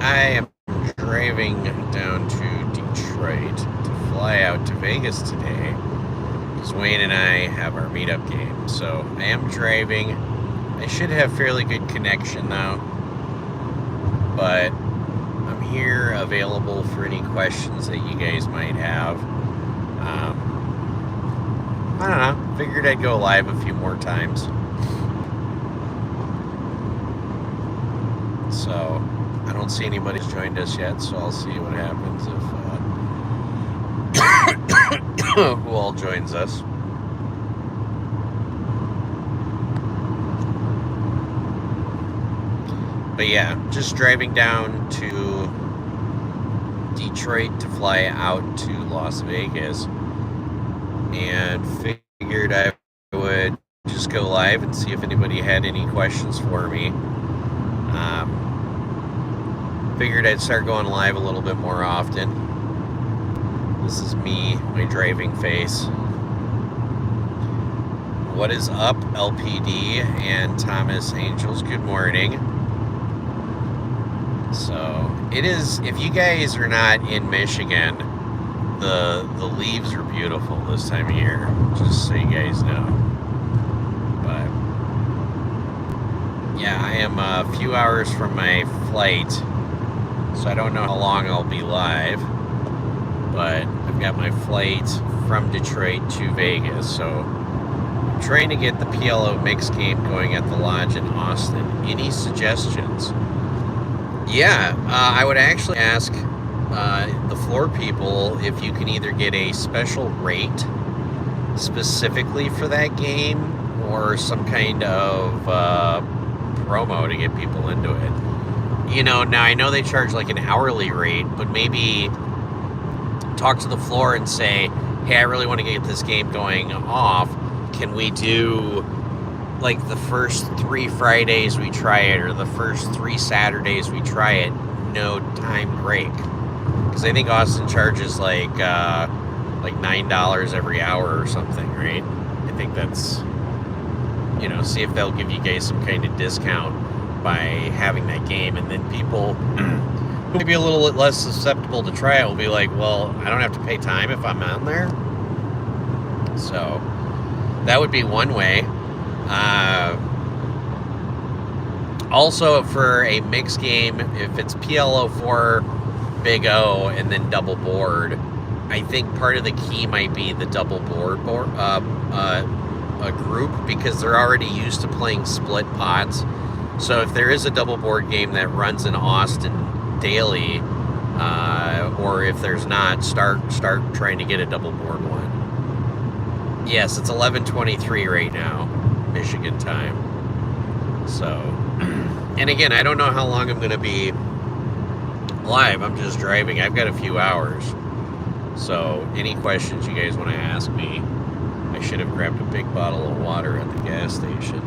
I am driving down to Detroit to fly out to Vegas today because Wayne and I have our meetup game. So I am driving. I should have fairly good connection now, but I'm here available for any questions that you guys might have. I don't know. Figured I'd go live a few more times. So I don't see anybody who's joined us yet, so I'll see what happens if who all joins us. But yeah, just driving down to Detroit to fly out to Las Vegas, and figured I would just go live and see if anybody had any questions for me. Figured I'd start going live a little bit more often. This is me, my driving face. What is up, LPD and Thomas Angels? Good morning. So it is, if you guys are not in Michigan, the leaves are beautiful this time of year, just so you guys know. But yeah, I am a few hours from my flight, so I don't know how long I'll be live, but I've got my flight from Detroit to Vegas, so I'm trying to get the PLO mix game going at the lodge in Austin. Any suggestions? Yeah, I would actually ask the floor people if you can either get a special rate specifically for that game or some kind of promo to get people into it. You know, now I know they charge like an hourly rate, but maybe talk to the floor and say, hey, I really want to get this game going off. Can we do like the first 3 Fridays we try it, or the first 3 Saturdays we try it, no time break? Because I think Austin charges like $9 every hour or something, right? I think that's, you know, see if they'll give you guys some kind of discount by having that game, and then people who may be a little bit less susceptible to try it will be like, well, I don't have to pay time if I'm on there. So that would be one way. Also, for a mixed game, if it's PLO 4 Big O and then double board, I think part of the key might be the double board a group, because they're already used to playing split pots. So if there is a double board game that runs in Austin daily, or if there's not, start trying to get a double board one. Yes, it's 11:23 right now, Michigan time. So, and again, I don't know how long I'm going to be live. I'm just driving. I've got a few hours. So any questions you guys want to ask me, I should have grabbed a big bottle of water at the gas station.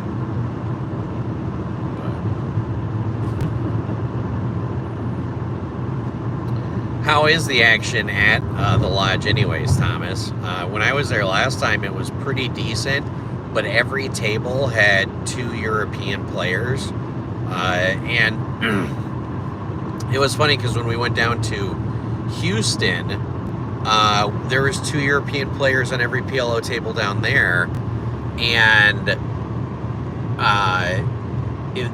How is the action at the lodge anyways, Thomas? When I was there last time, it was pretty decent, but every table had 2 European players. And it was funny because when we went down to Houston, there was 2 European players on every PLO table down there. And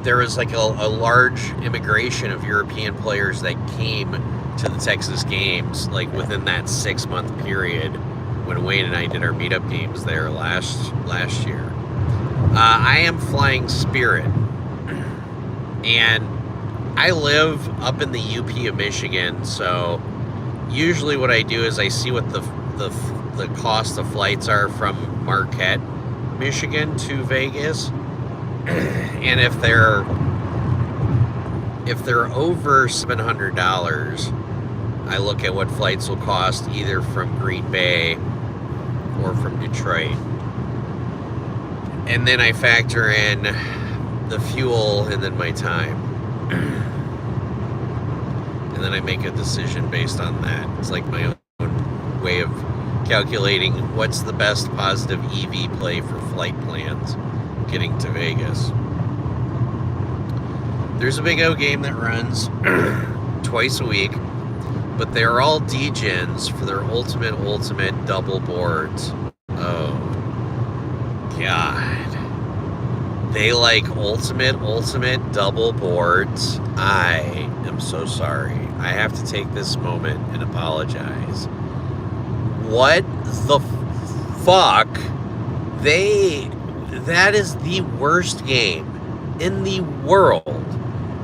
there was like a large immigration of European players that came to the Texas games, like within that 6-month period when Wayne and I did our meetup games there last year. I am flying Spirit, and I live up in the UP of Michigan, so usually what I do is I see what the cost of flights are from Marquette, Michigan to Vegas, and if they're over $700, I look at what flights will cost either from Green Bay or from Detroit. And then I factor in the fuel and then my time. And then I make a decision based on that. It's like my own way of calculating what's the best positive EV play for flight plans getting to Vegas. There's a Big O game that runs twice a week, but they're all degens for their ultimate double boards. Oh, God. They like ultimate double boards. I am so sorry. I have to take this moment and apologize. What the fuck? That is the worst game in the world,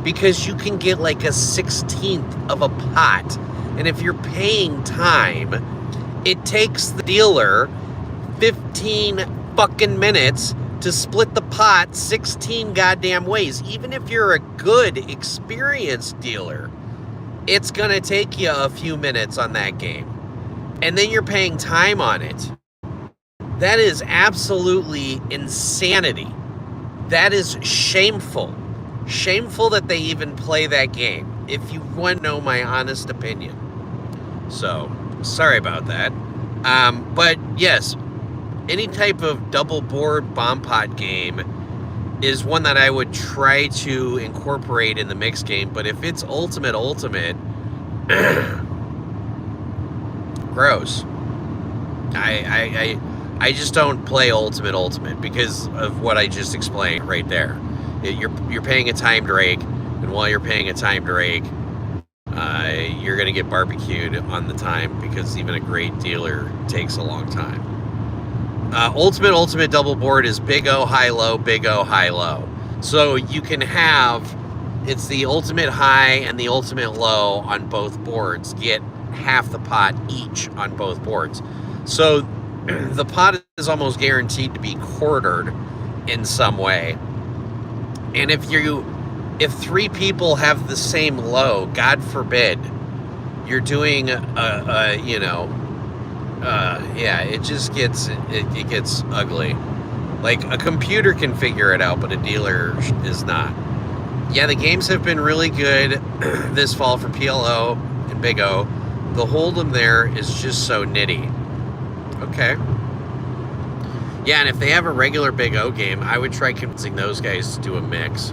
because you can get like a 16th of a pot, and if you're paying time, it takes the dealer 15 fucking minutes to split the pot 16 goddamn ways. Even if you're a good, experienced dealer, it's gonna take you a few minutes on that game. And then you're paying time on it. That is absolutely insanity. That is shameful. Shameful that they even play that game, if you want to know my honest opinion. So, sorry about that. But yes, any type of double board bomb pot game is one that I would try to incorporate in the mixed game. But if it's ultimate, gross. I just don't play ultimate because of what I just explained right there. You're paying a timed rake, and while you're paying a timed rake, you're gonna get barbecued on the time, because even a great dealer takes a long time. Ultimate double board is big O, high, low, big O, high, low. So you can have, it's the ultimate high and the ultimate low on both boards. Get half the pot each on both boards. So the pot is almost guaranteed to be quartered in some way. And if 3 people have the same low, God forbid, you're doing it just gets it gets ugly. Like, a computer can figure it out, but a dealer is not. Yeah, the games have been really good this fall for PLO and Big O. The hold'em there is just so nitty. Okay. Yeah, and if they have a regular Big O game, I would try convincing those guys to do a mix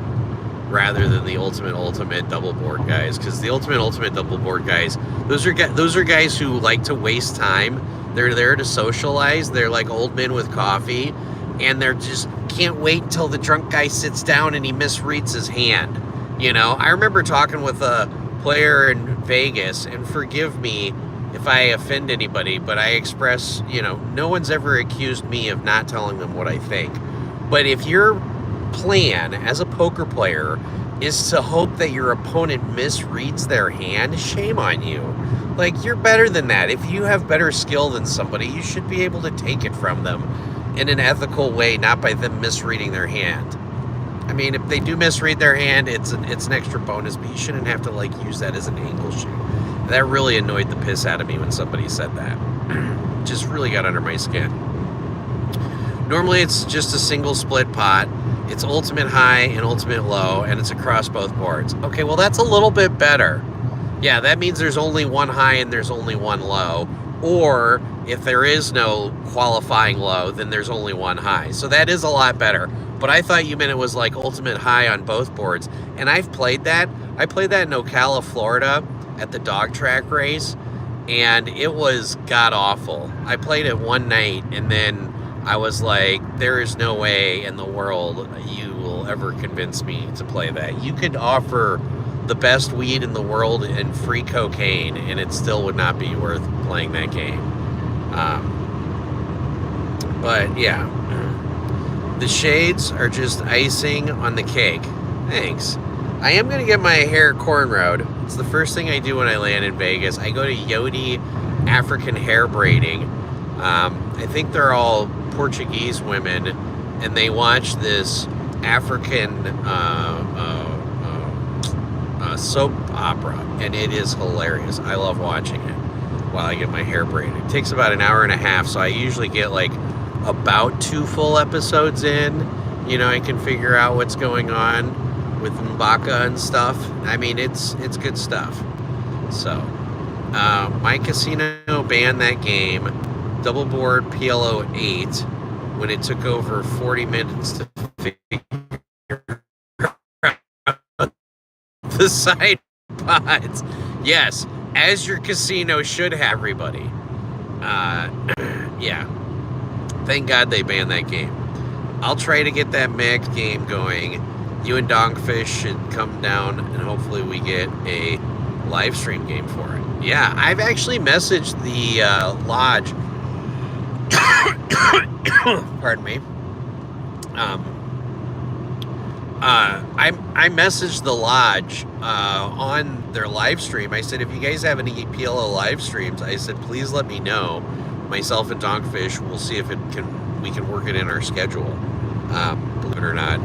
rather than the ultimate double board guys, because the ultimate double board guys, those are guys who like to waste time. They're there to socialize. They're like old men with coffee, and they're just can't wait until the drunk guy sits down and he misreads his hand. You know, I remember talking with a player in Vegas, and forgive me if I offend anybody, but I express, no one's ever accused me of not telling them what I think. But if your plan as a poker player is to hope that your opponent misreads their hand, shame on you. Like, you're better than that. If you have better skill than somebody, you should be able to take it from them in an ethical way, not by them misreading their hand. I mean, if they do misread their hand, it's an extra bonus, but you shouldn't have to, use that as an angle shoot. That really annoyed the piss out of me when somebody said that. Just really got under my skin. Normally, it's just a single split pot. It's ultimate high and ultimate low, and it's across both boards. Okay, well, that's a little bit better. Yeah, that means there's only one high and there's only one low. Or if there is no qualifying low, then there's only one high. So that is a lot better. But I thought you meant it was like ultimate high on both boards. And I've played that. I played that in Ocala, Florida at the dog track race, and it was god-awful. I played it one night, and then I was like, there is no way in the world you will ever convince me to play that. You could offer the best weed in the world and free cocaine, and it still would not be worth playing that game. But yeah, the shades are just icing on the cake. Thanks. I am going to get my hair cornrowed. It's the first thing I do when I land in Vegas. I go to Yodi African Hair Braiding. I think they're all Portuguese women, and they watch this African soap opera, and it is hilarious. I love watching it while I get my hair braided. It takes about an hour and a half, so I usually get about 2 full episodes in. I can figure out what's going on with Mbaka and stuff. I mean, it's good stuff. So, my casino banned that game, double board PLO 8, when it took over 40 minutes to figure out the side pods. Yes, as your casino should have, everybody. Yeah. Thank God they banned that game. I'll try to get that mixed game going. You and Dogfish should come down, and hopefully we get a live stream game for it. Yeah, I've actually messaged the lodge. Pardon me. I messaged the lodge on their live stream. I said, if you guys have any PLO live streams, I said, please let me know. Myself and Dogfish will see if we can work it in our schedule, believe it or not.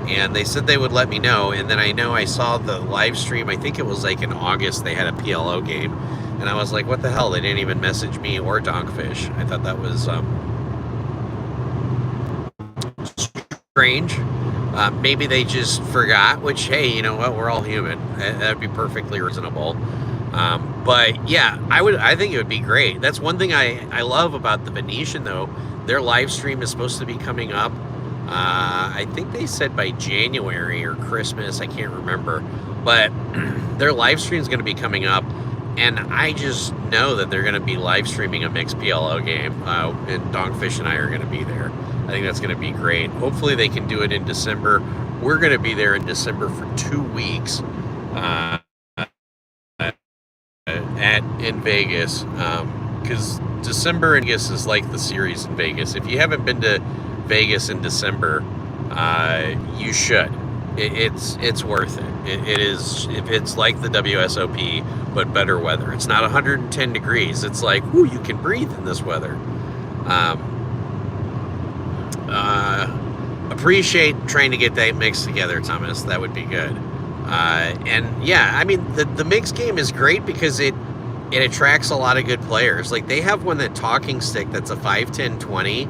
And they said they would let me know. And then I saw the live stream. I think it was like in August. They had a PLO game, and I was like, what the hell? They didn't even message me or Dogfish. I thought that was strange. Maybe they just forgot, which, hey, you know what? We're all human. That'd be perfectly reasonable. But yeah, I think it would be great. That's one thing I love about the Venetian, though. Their live stream is supposed to be coming up. I think they said by January or Christmas. I can't remember. But their live stream is going to be coming up. And I just know that they're going to be live streaming a mixed PLO game. And Dogfish and I are going to be there. I think that's going to be great. Hopefully they can do it in December. We're going to be there in December for 2 weeks in Vegas. Because December in Vegas is like the series in Vegas. If you haven't been to Vegas in December, you should. It's worth it. It is. It's like the WSOP, but better weather. It's not 110 degrees. It's like, ooh, you can breathe in this weather. Appreciate trying to get that mix together, Thomas. That would be good. And yeah, I mean, the mix game is great because it attracts a lot of good players. Like, they have one, that talking stick, that's a 5, 10, 20,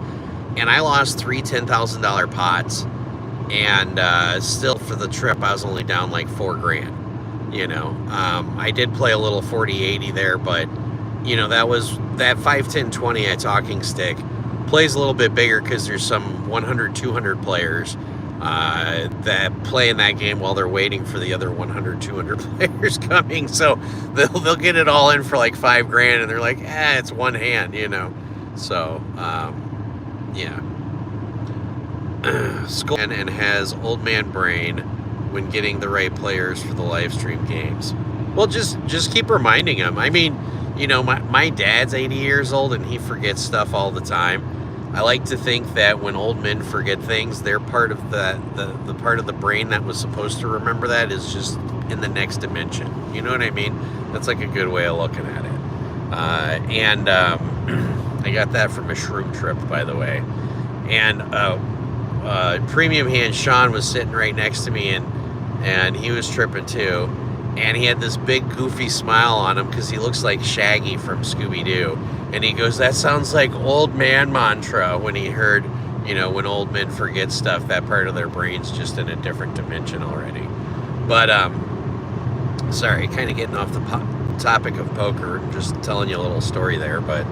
and I lost 3 $10,000 pots, and still for the trip I was only down like $4,000. You know, I did play a little 40-80 there, but you know, that 5, 10, 20 at talking stick plays a little bit bigger because there's some 100, 200 players that play in that game while they're waiting for the other 100, 200 players coming. So they'll get it all in for like $5,000, and they're like, it's one hand, you know. So yeah. Skull and has old man brain when getting the right players for the live stream games. Well, just keep reminding him. I mean, you know, my dad's 80 years old and he forgets stuff all the time. I like to think that when old men forget things, they're part of the part of the brain that was supposed to remember that is just in the next dimension. You know what I mean? That's like a good way of looking at it. I got that from a shroom trip, by the way. And Premium Hand Sean was sitting right next to me, and he was tripping too. And he had this big goofy smile on him because he looks like Shaggy from Scooby-Doo. And he goes, that sounds like old man mantra, when he heard, you know, when old men forget stuff, that part of their brain's just in a different dimension already. But, sorry, kind of getting off the topic of poker, just telling you a little story there. But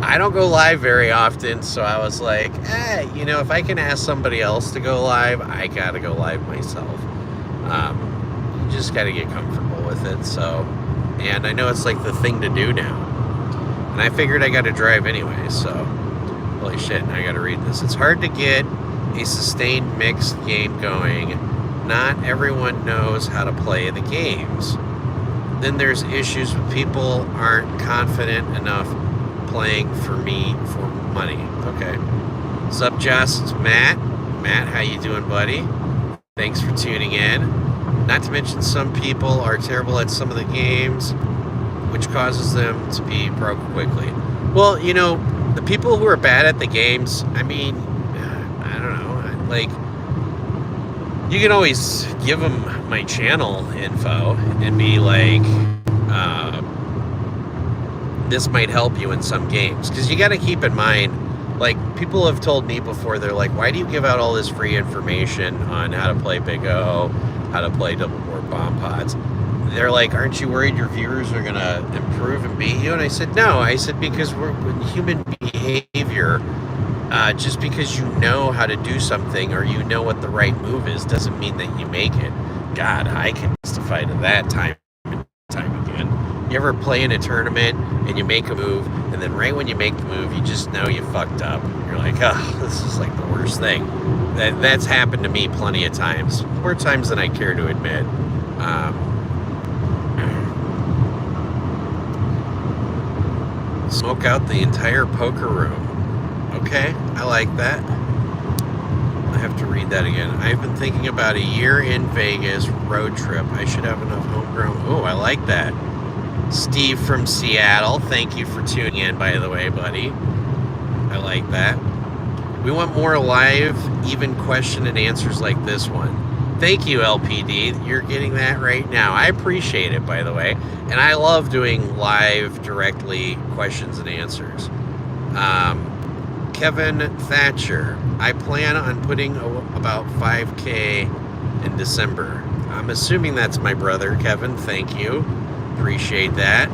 I don't go live very often, so I was like, you know, if I can ask somebody else to go live, I got to go live myself. Just got to get comfortable with it. So, and I know it's like the thing to do now, and I figured I got to drive anyway. So, holy shit, I got to read this. It's hard to get a sustained mixed game going. Not everyone knows how to play the games. Then there's issues with people aren't confident enough playing for me for money. Okay. Sup, just Matt. Matt, how you doing, buddy? Thanks for tuning in. Not to mention, some people are terrible at some of the games, which causes them to be broke quickly. Well, you know, the people who are bad at the games, I mean, I don't know, like, you can always give them my channel info and be like, this might help you in some games. Because you got to keep in mind, like, people have told me before, they're like, why do you give out all this free information on how to play Big O, how to play double board bomb pods? They're like, aren't you worried your viewers are going to improve and beat you? And I said, no. I said, because we're human behavior. Just because you know how to do something or you know what the right move is doesn't mean that you make it. God, I can testify to that time and time again. You ever play in a tournament and you make a move, and then right when you make the move, you just know you fucked up. You're like, oh, this is like the worst thing. That's happened to me plenty of times, more times than I care to admit. Smoke out the entire poker room. Okay, I like that. I have to read that again. I've been thinking about a year in Vegas road trip. I should have enough homegrown. Oh, I like that. Steve from Seattle, thank you for tuning in, by the way, buddy. I like that. We want more live, even question and answers like this one. Thank you, LPD. You're getting that right now. I appreciate it, by the way. And I love doing live, directly questions and answers. Kevin Thatcher. I plan on putting about 5K in December. I'm assuming that's my brother, Kevin. Thank you. Appreciate that.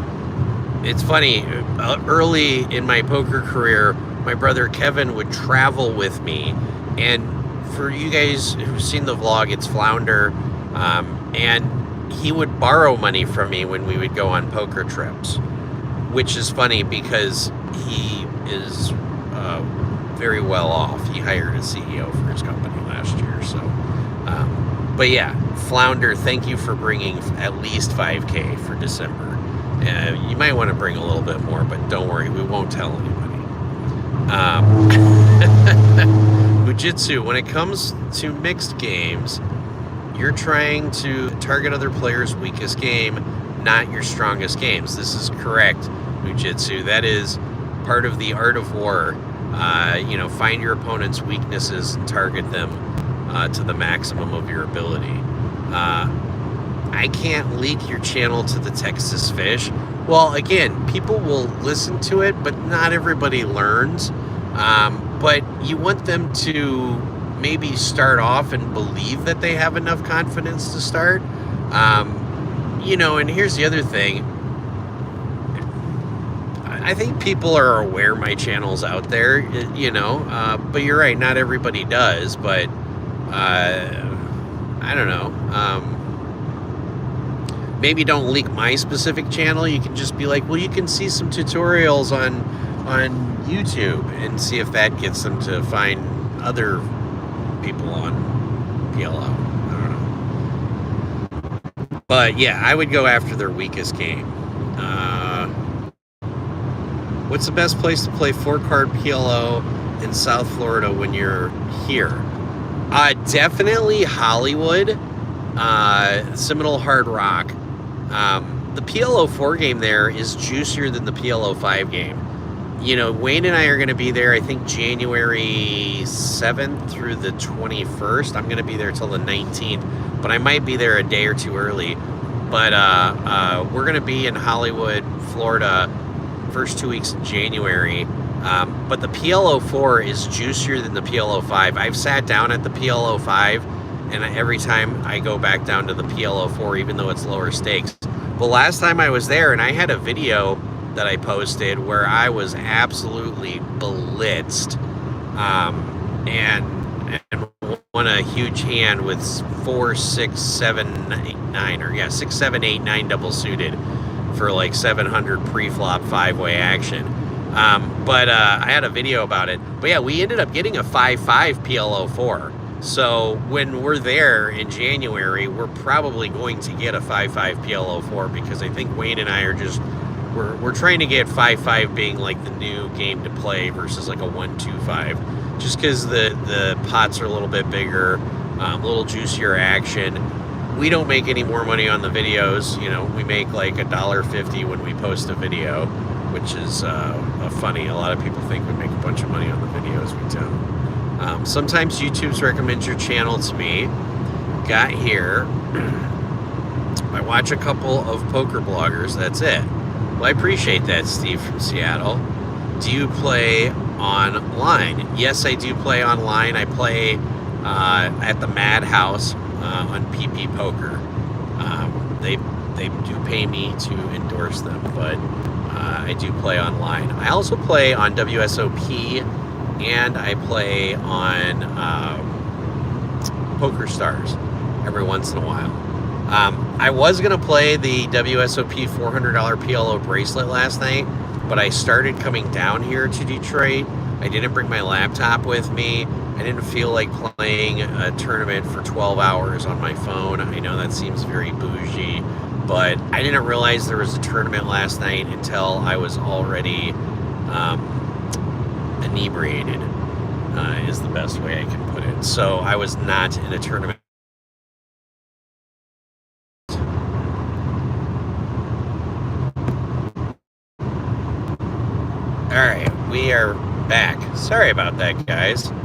It's funny, early in my poker career, my brother Kevin would travel with me, and for you guys who've seen the vlog, it's Flounder, and he would borrow money from me when we would go on poker trips, which is funny because he is very well off. He hired a CEO for his company last year, so but yeah, Flounder, thank you for bringing at least 5K for December. You might want to bring a little bit more, but don't worry, we won't tell anybody. Fujitsu, when it comes to mixed games, you're trying to target other players' weakest game, not your strongest games. This is correct, Fujitsu. That is part of the art of war. Find your opponent's weaknesses and target them to the maximum of your ability. I can't leak your channel to the Texas Fish. Well, again, people will listen to it, but not everybody learns. But you want them to maybe start off and believe that they have enough confidence to start. And here's the other thing. I think people are aware my channel's out there, but you're right, not everybody does, but I don't know. Maybe don't leak my specific channel. You can just be like, well, you can see some tutorials on YouTube and see if that gets them to find other people on PLO. I don't know. But yeah, I would go after their weakest game. What's the best place to play 4-card PLO in South Florida when you're here? Definitely Hollywood, Seminole Hard Rock. The PLO 4 game there is juicier than the PLO 5 game. Wayne and I are going to be there, I think, January 7th through the 21st. I'm going to be there till the 19th, but I might be there a day or two early. But we're going to be in Hollywood, Florida, first 2 weeks in January. But the PLO 4 is juicier than the PLO 5. I've sat down at the PLO 5, and every time I go back down to the PLO 4, even though it's lower stakes. But last time I was there, and I had a video that I posted where I was absolutely blitzed, and won a huge hand with 4, 6, 7, 8, 9, or yeah, 6, 7, 8, 9 double suited for like 700 pre-flop 5-way action. But I had a video about it. But yeah, we ended up getting a 5-5 PLO 4. So when we're there in January, we're probably going to get a 5-5 PLO 4 because I think Wayne and I are just, we're trying to get 5-5 being like the new game to play versus like a 1-2-5. Just because the pots are a little bit bigger, a little juicier action. We don't make any more money on the videos. We make like $1.50 when we post a video, which is funny. A lot of people think we make a bunch of money on the videos. We don't. Sometimes YouTube's recommends your channel to me. Got here. I watch a couple of poker bloggers. That's it. Well, I appreciate that, Steve from Seattle. Do you play online? Yes, I do play online. I play at the Madhouse on PP Poker. They do pay me to endorse them, but I do play online. I also play on WSOP, and I play on Poker Stars every once in a while. I was going to play the WSOP $400 PLO bracelet last night, but I started coming down here to Detroit. I didn't bring my laptop with me. I didn't feel like playing a tournament for 12 hours on my phone. I know that seems very bougie, but I didn't realize there was a tournament last night until I was already inebriated, is the best way I can put it. So I was not in a tournament. All right, we are back. Sorry about that, guys. All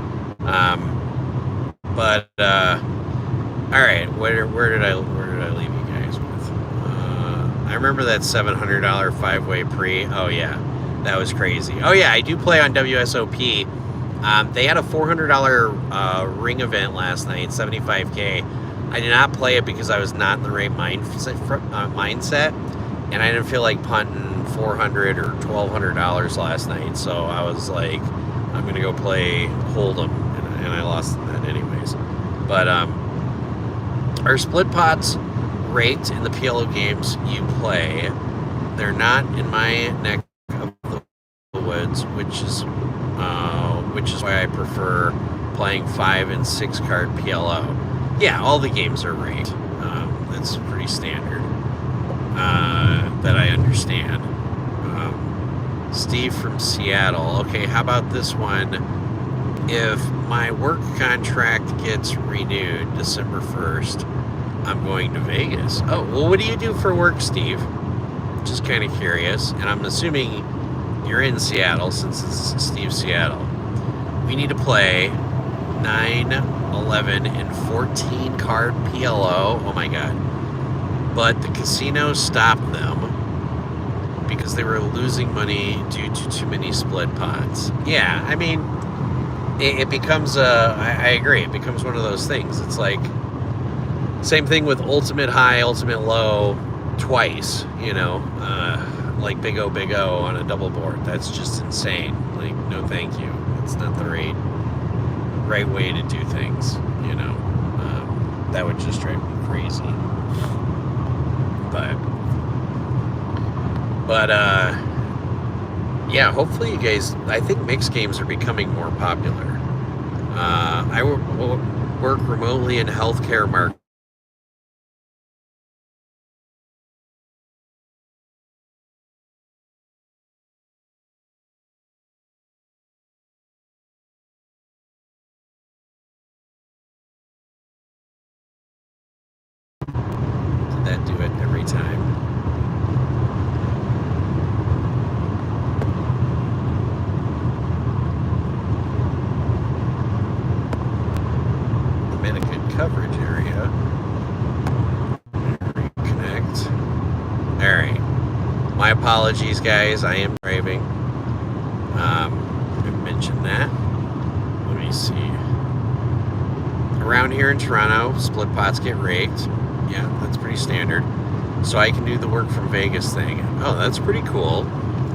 right, where did I leave you guys with? I remember that $700 5-way pre. Oh yeah, that was crazy. Oh yeah, I do play on WSOP. They had a $400 ring event last night, 75K. I did not play it because I was not in the right mindset, and I didn't feel like punting $400 or $1,200 last night. So I was like, I'm gonna go play Hold'em, and I lost that anyways. But our split pots raked in the PLO games you play. They're not in my neck of the woods, which is why I prefer playing 5 and 6 card PLO. Yeah, all the games are raked. That's pretty standard. That I understand. Steve from Seattle. Okay, how about this one? If my work contract gets renewed December 1st, I'm going to Vegas. Oh, well, what do you do for work, Steve? Just kind of curious. And I'm assuming you're in Seattle since it's Steve Seattle. We need to play 9, 11, and 14 card PLO. Oh my God. But the casino stopped them because they were losing money due to too many split pots. Yeah, I mean, it becomes I agree, it becomes one of those things. It's like, same thing with ultimate high, ultimate low twice, you know, like Big O on a double board. That's just insane. Like, no thank you. It's not the right way to do things, you know. That would just drive me crazy. But yeah, hopefully you guys, I think mixed games are becoming more popular. I work remotely in healthcare marketing. Did that do it every time? Coverage area. Reconnect. Alright. My apologies, guys. I am driving. I mentioned that. Let me see. Around here in Toronto, split pots get raked. Yeah, that's pretty standard. So I can do the work from Vegas thing. Oh, that's pretty cool.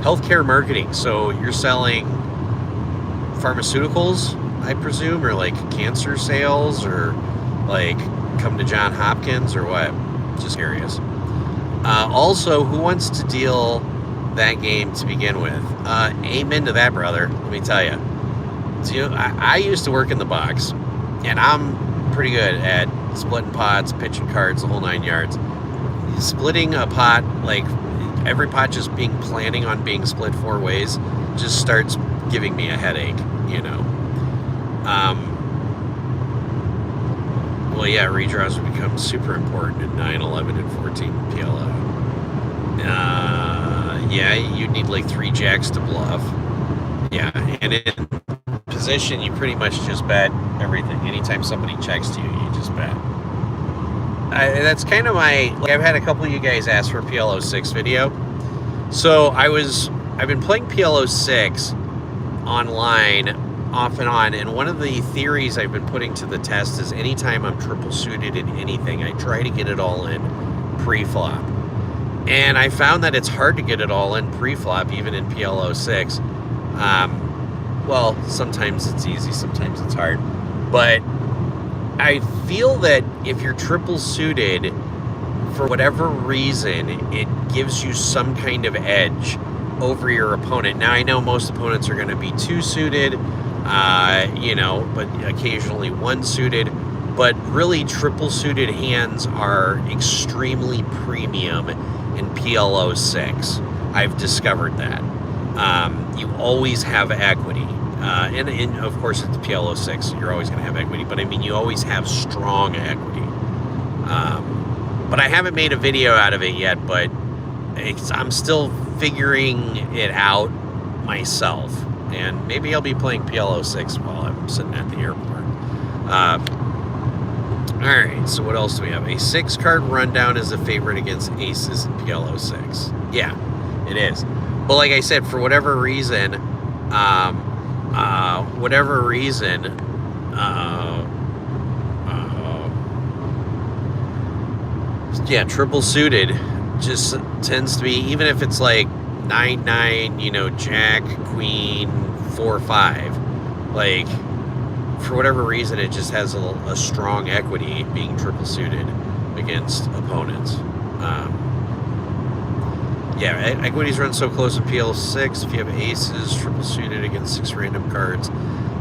Healthcare marketing. So you're selling pharmaceuticals, I presume, or like cancer sales, or like come to John Hopkins, or what? Just curious. Also, who wants to deal that game to begin with? Amen to that, brother. Let me tell you. I used to work in the box, and I'm pretty good at splitting pots, pitching cards, the whole 9 yards. Splitting a pot, like every pot just planning on being split 4 ways, just starts giving me a headache, you know. Well, yeah, redraws would become super important in 9, 11, and 14 PLO. Yeah, you need like 3 jacks to bluff. Yeah, and in position, you pretty much just bet everything. Anytime somebody checks to you, you just bet. That's kind of my, like, I've had a couple of you guys ask for a PLO 6 video. So I've been playing PLO 6 online off and on, and one of the theories I've been putting to the test is anytime I'm triple suited in anything, I try to get it all in pre-flop. And I found that it's hard to get it all in pre-flop, even in PLO 6. Well, sometimes it's easy, sometimes it's hard. But I feel that if you're triple suited, for whatever reason, it gives you some kind of edge over your opponent. Now, I know most opponents are going to be two-suited, but occasionally one-suited. But really, triple-suited hands are extremely premium in PLO 6. I've discovered that. You always have equity. And of course, it's PLO 6, so you're always going to have equity. But, I mean, you always have strong equity. But I haven't made a video out of it yet, but I'm still figuring it out myself. And maybe I'll be playing PLO 6 while I'm sitting at the airport. Alright, so what else do we have? A 6-card rundown is a favorite against aces in PLO 6. Yeah, it is. But like I said, for whatever reason, triple suited just tends to be, even if it's like 9-9, Jack, Queen, 4-5, like, for whatever reason, it just has a strong equity being triple suited against opponents. Equities run so close in PL 6. If you have aces triple suited against 6 random cards,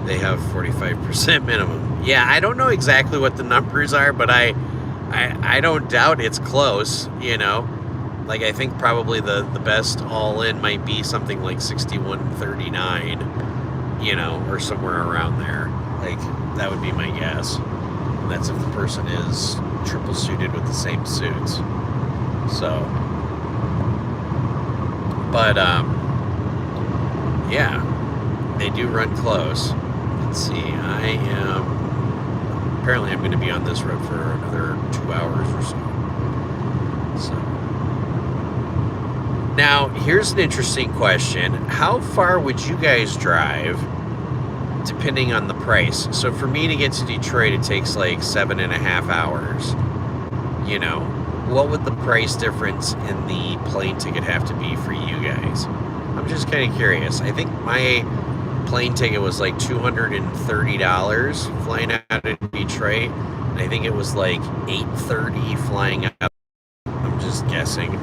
they have 45% minimum. Yeah, I don't know exactly what the numbers are, but I don't doubt it's close, Like, I think probably the best all-in might be something like 61-39, or somewhere around there. Like, that would be my guess. And that's if the person is triple suited with the same suits. So, but, they do run close. Let's see, apparently I'm going to be on this road for another 2 hours or so. Now, here's an interesting question. How far would you guys drive depending on the price? So for me to get to Detroit, it takes like 7.5 hours. What would the price difference in the plane ticket have to be for you guys? I'm just kind of curious. I think my plane ticket was like $230 flying out of Detroit. And I think it was like $830 flying out. I'm just guessing.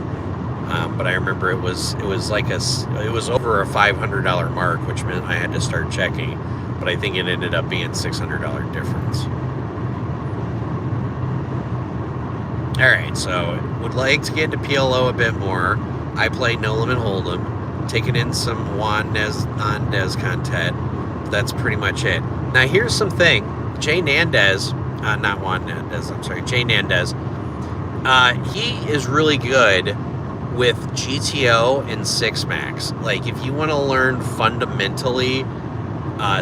But I remember it was over a $500 mark, which meant I had to start checking. But I think it ended up being $600 difference. All right, so would like to get into PLO a bit more. I play No Limit Hold'em, taking in some Juan Nandez content. That's pretty much it. Now here's something. Jay Nandez, not Juan Nandez, I'm sorry, Jay Nandez. He is really good with GTO and 6-max. Like, if you want to learn fundamentally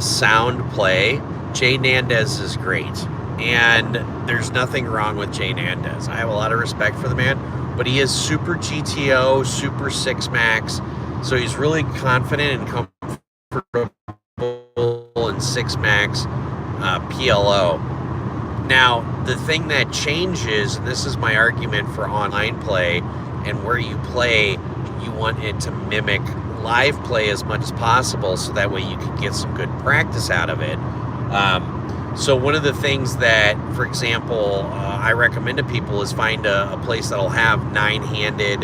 sound play, Jay Nandez is great. And there's nothing wrong with Jay Nandez. I have a lot of respect for the man, but he is super GTO, super 6-max, so he's really confident and comfortable in 6-max PLO. Now, the thing that changes, and this is my argument for online play, and where you play, you want it to mimic live play as much as possible, so that way you can get some good practice out of it. So one of the things that, for example, I recommend to people is find a place that'll have 9-handed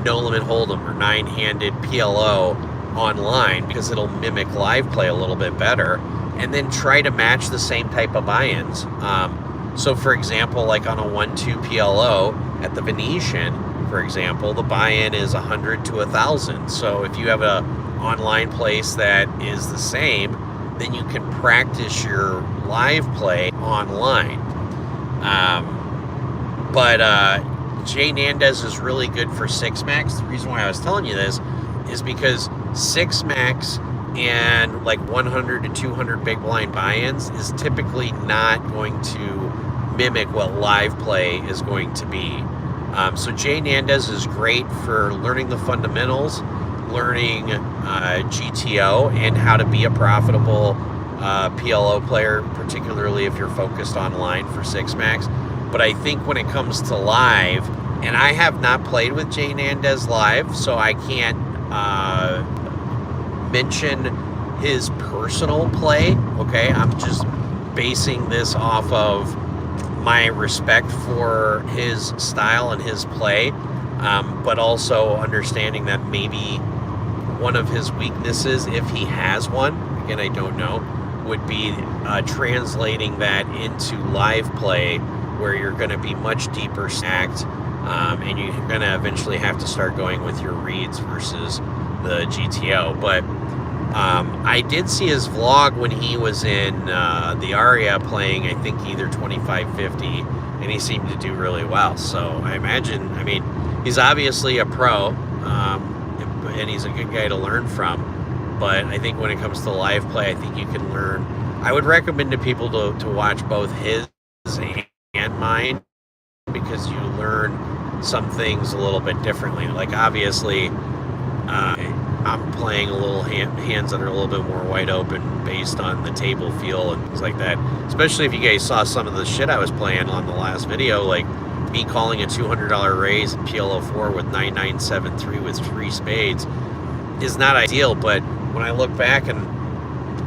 No Limit Hold'em or 9-handed PLO online, because it'll mimic live play a little bit better, and then try to match the same type of buy-ins. So for example, like on a 1-2 PLO at the Venetian, for example, the buy-in is 100 to 1,000. So if you have a online place that is the same, then you can practice your live play online. But Jay Nandez is really good for 6-max. The reason why I was telling you this is because 6-max and like 100 to 200 big blind buy-ins is typically not going to mimic what live play is going to be. So Jay Nandez is great for learning the fundamentals, learning GTO, and how to be a profitable PLO player, particularly if you're focused online for 6-max. But I think when it comes to live, and I have not played with Jay Nandez live, so I can't mention his personal play, okay? I'm just basing this off of my respect for his style and his play, but also understanding that maybe one of his weaknesses, if he has one, again, I don't know, would be translating that into live play, where you're going to be much deeper stacked, and you're going to eventually have to start going with your reads versus the GTO. But I did see his vlog when he was in the Aria playing, I think, either 2550, and he seemed to do really well. So I imagine, I mean, he's obviously a pro, and he's a good guy to learn from. But I think when it comes to live play, I think you can learn. I would recommend to people to watch both his and mine, because you learn some things a little bit differently. Like, obviously, I'm playing a little hands that are a little bit more wide open based on the table feel and things like that. Especially if you guys saw some of the shit I was playing on the last video, like me calling a $200 raise in PLO 4 with 9973 with 3 spades is not ideal. But when I look back and,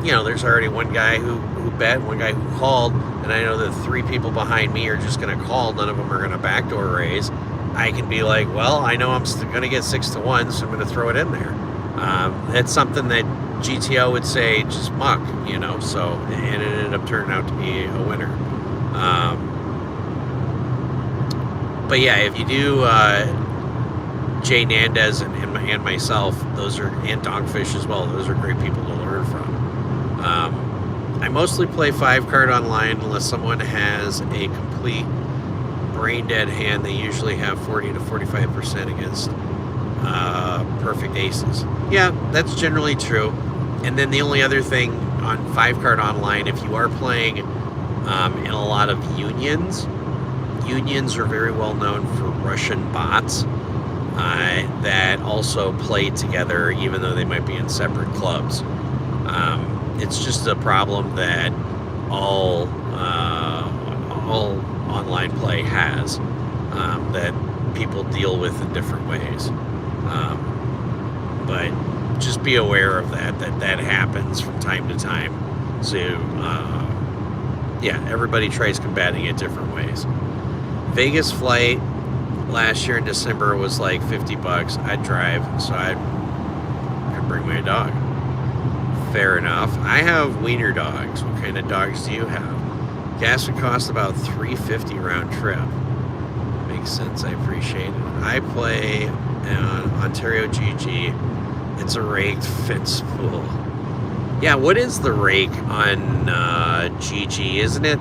you know, there's already one guy who bet, one guy who called, and I know that 3 people behind me are just going to call, none of them are going to backdoor raise, I can be like, well, I know I'm going to get 6 to 1, so I'm going to throw it in there. It's something that GTO would say, just muck, you know, so, and it ended up turning out to be a winner. But yeah, if you do Jay Nandez and myself, those are, and Dogfish as well, those are great people to learn from. I mostly play 5-card online unless someone has a complete brain dead hand. They usually have 40 to 45% against perfect aces. Yeah, that's generally true. And then the only other thing on 5-card online, if you are playing in a lot of unions are very well known for Russian bots that also play together, even though they might be in separate clubs. It's just a problem that all online play has, that people deal with in different ways. But just be aware of that happens from time to time. So, yeah, everybody tries combating it different ways. Vegas flight last year in December was like $50. I'd drive, so I could bring my dog. Fair enough. I have wiener dogs. What kind of dogs do you have? Gas would cost about $3.50 round trip. Makes sense. I appreciate it. I play on Ontario GG. It's a raked fence pool. Yeah, what is the rake on GG? Isn't it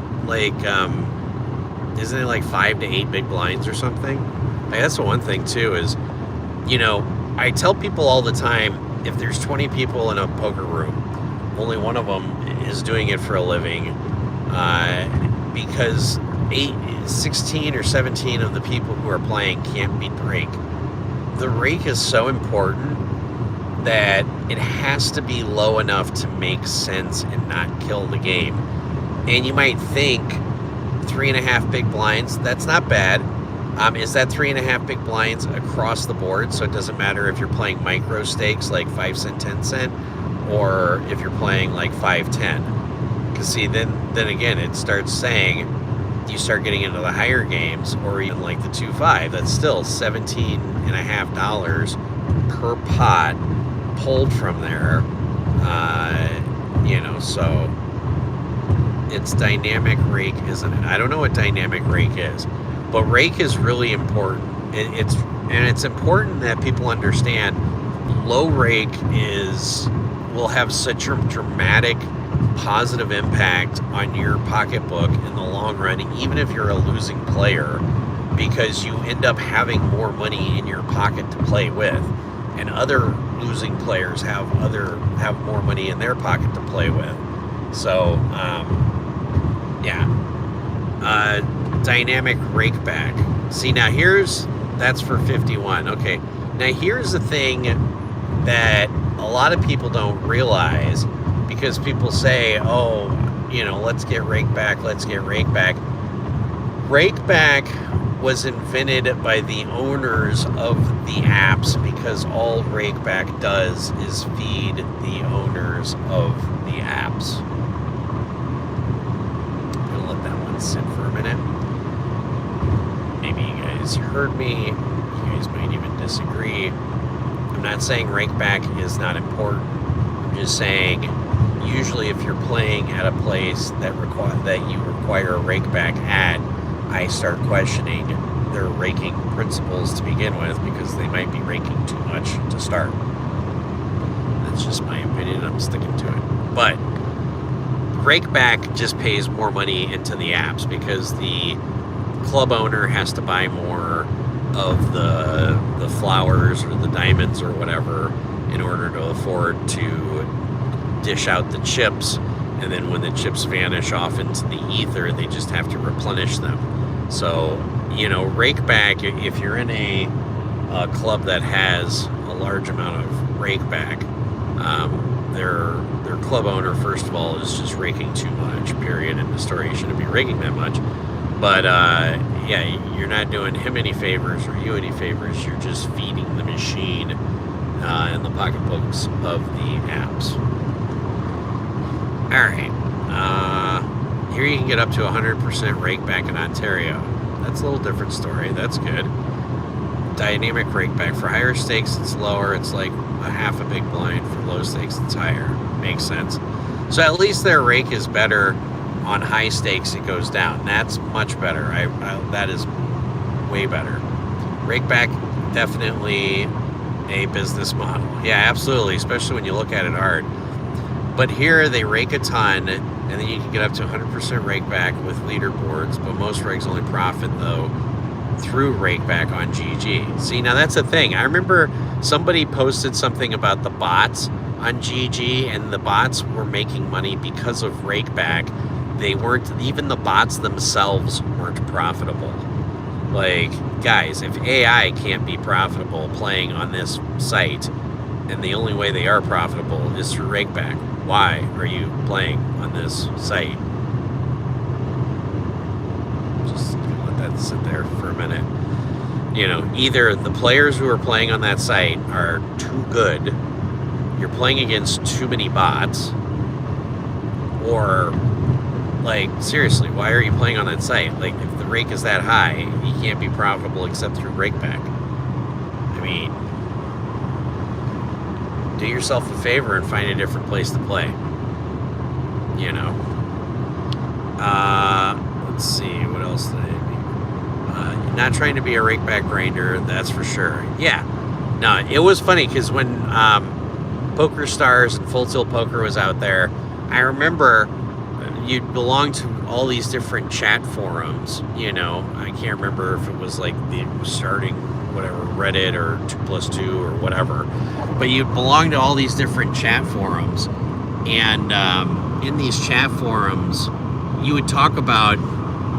like 5 to 8 big blinds or something? Like, that's the one thing too, is, you know, I tell people all the time, if there's 20 people in a poker room, only one of them is doing it for a living, because 16 or 17 of the people who are playing can't beat the rake. The rake is so important that it has to be low enough to make sense and not kill the game. And you might think 3.5 big blinds, that's not bad. Is that 3.5 big blinds across the board? So it doesn't matter if you're playing micro stakes like 5 cent, 10 cent, or if you're playing like 5, 10. Because see, then again, it starts saying, you start getting into the higher games, or even like the 2-5, that's still $17.50 per pot pulled from there. You know, so it's dynamic rake, isn't it? I don't know what dynamic rake is, but rake is really important. It's important that people understand low rake will have such a dramatic positive impact on your pocketbook in the long run, even if you're a losing player, because you end up having more money in your pocket to play with, and other losing players have more money in their pocket to play with. So yeah, dynamic rake back. See, now that's for 51. Okay, now here's the thing that a lot of people don't realize, because people say, oh, you know, let's get rake back, let's get rake back. Rake back was invented by the owners of the apps, because all rake back does is feed the owners of the apps. I'm gonna let that one sit for a minute. guys heard me. You guys might even disagree. I'm not saying rakeback is not important. I'm just saying, usually if you're playing at a place that you require a rakeback at, I start questioning their raking principles to begin with, because they might be raking too much to start. That's just my opinion. I'm sticking to it. But rakeback just pays more money into the apps, because the club owner has to buy more of the flowers or the diamonds or whatever in order to afford to dish out the chips, and then when the chips vanish off into the ether, they just have to replenish them. So, rakeback, if you're in a club that has a large amount of rakeback, their club owner, first of all, is just raking too much, period, end of story. You shouldn't be raking that much. But, you're not doing him any favors or you any favors. You're just feeding the machine in the pocketbooks of the apps. All right. Here you can get up to 100% rakeback in Ontario. That's a little different story. That's good. Dynamic rakeback. For higher stakes, it's lower. It's like a half a big blind. For low stakes, it's higher. Makes sense. So at least their rake is better. On high stakes, it goes down. That's much better. That is way better. Rakeback, definitely a business model. Yeah, absolutely, especially when you look at it hard. But here, they rake a ton, and then you can get up to 100% rakeback with leaderboards, but most rigs only profit, though, through rakeback on GG. See, now that's the thing. I remember somebody posted something about the bots on GG, and the bots were making money because of rakeback. They weren't, even the bots themselves weren't profitable. Like, guys, if AI can't be profitable playing on this site, and the only way they are profitable is through rakeback, why are you playing on this site? Just let that sit there for a minute. Either the players who are playing on that site are too good, you're playing against too many bots, or, like, seriously, why are you playing on that site? Like, if the rake is that high, you can't be profitable except through rakeback. I mean, do yourself a favor and find a different place to play. Let's see, what else did I mean? Not trying to be a rakeback grinder, that's for sure. Yeah. No, it was funny, because when Poker Stars and Full Tilt Poker was out there, I remember you'd belong to all these different chat forums. I can't remember if it was like the starting whatever Reddit or 2+2 or whatever, but you'd belong to all these different chat forums, and in these chat forums you would talk about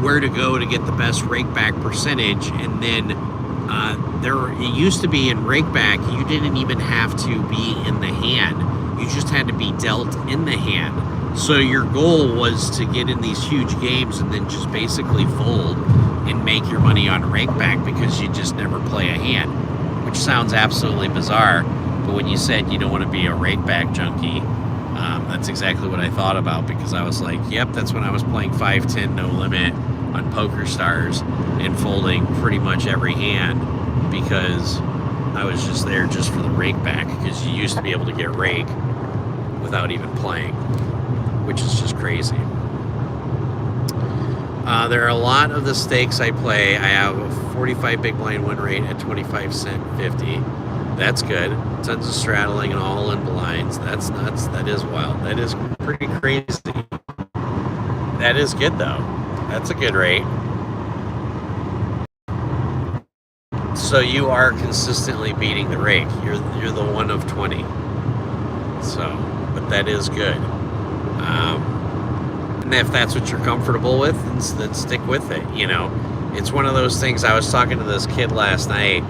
where to go to get the best rakeback percentage, and then it used to be in rakeback you didn't even have to be in the hand, you just had to be dealt in the hand. So your goal was to get in these huge games and then just basically fold and make your money on rakeback, because you just never play a hand, which sounds absolutely bizarre. But when you said you don't want to be a rakeback junkie, that's exactly what I thought about, because I was like, yep, that's when I was playing 5-10 no limit on Poker Stars and folding pretty much every hand, because I was just there just for the rakeback, because you used to be able to get rake without even playing, which is just crazy. There are a lot of the stakes I play. I have a 45 big blind win rate at 25 cent 50. That's good. Tons of straddling and all in blinds. That's nuts. That is wild. That is pretty crazy. That is good, though. That's a good rate. So you are consistently beating the rake. You're the 1 of 20. So, but that is good. And if that's what you're comfortable with, then stick with it. It's one of those things. I was talking to this kid last night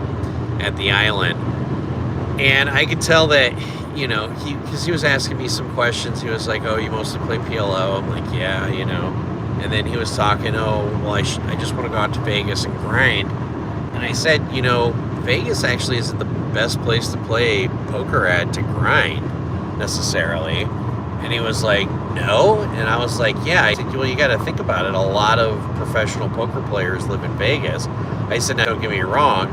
at the island, and I could tell that, because he was asking me some questions. He was like, "Oh, you mostly play PLO?" I'm like, "Yeah, And then he was talking, "Oh, well, I just want to go out to Vegas and grind." And I said, Vegas actually isn't the best place to play poker at to grind necessarily. And he was like, "No?" And I was like, "Yeah." I said, "Well, you got to think about it. A lot of professional poker players live in Vegas." I said, now don't get me wrong,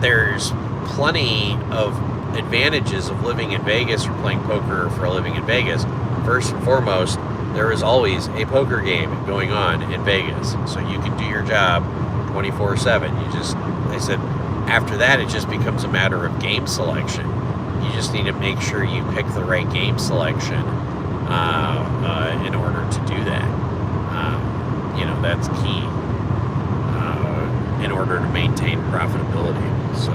there's plenty of advantages of living in Vegas or playing poker for a living in Vegas. First and foremost, there is always a poker game going on in Vegas, so you can do your job 24/7. I said, after that, it just becomes a matter of game selection. You just need to make sure you pick the right game selection in order to do that. That's key in order to maintain profitability. So,